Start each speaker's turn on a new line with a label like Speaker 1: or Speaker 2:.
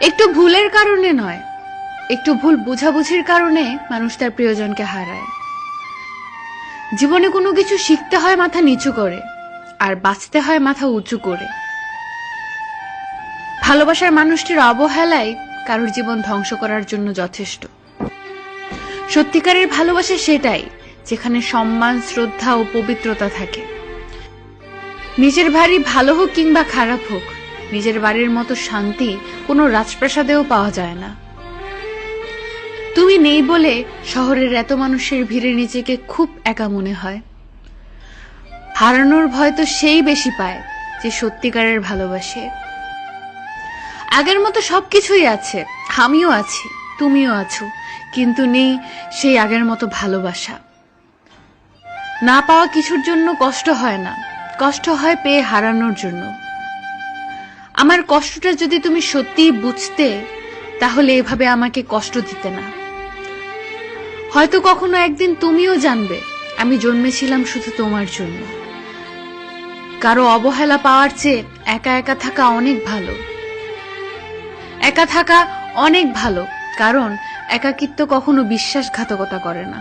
Speaker 1: একটু ভুলের কারণে নয়, একটু ভুল বোঝাবুঝির কারণে মানুষ তার প্রিয়জনকে হারায়। জীবনে কোনো কিছু শিখতে হয় মাথা নিচু করে, আর বাঁচতে হয় মাথা উঁচু করে। ভালোবাসার মানুষটির অবহেলাই কারোর জীবন ধ্বংস করার জন্য যথেষ্ট। সত্যিকারের ভালোবাসা সেটাই, যেখানে সম্মান, শ্রদ্ধা ও পবিত্রতা থাকে। নিজের বাড়ি ভালো হোক কিংবা খারাপ হোক, নিজের বাড়ির মতো শান্তি কোনো রাজপ্রাসাদেও পাওয়া যায় না। তুমি নেই বলে শহরের এত মানুষের ভিড়ে নিজেকে খুব একা মনে হয়। হারানোর ভয় তো সেই বেশি পায় যে সত্যিকারের ভালোবাসে। আগের মতো সবকিছুই আছে, আমিও আছি, তুমিও আছো, কিন্তু নেই সেই আগের মতো ভালোবাসা। না পাওয়া কিছুর জন্য কষ্ট হয় না, কষ্ট হয় পেয়ে হারানোর জন্য। আমার কষ্টটা যদি তুমি সত্যিই বুঝতে, তাহলে এভাবে আমাকে কষ্ট দিতে না। হয়তো কখনো একদিন তুমিও জানবে আমি জন্মেছিলাম শুধু তোমার জন্য। কারো অবহেলা পাওয়ার চেয়ে একা একা থাকা অনেক ভালো। একা থাকা অনেক ভালো, কারণ একাকিত্ব কখনো বিশ্বাসঘাতকতা করে না।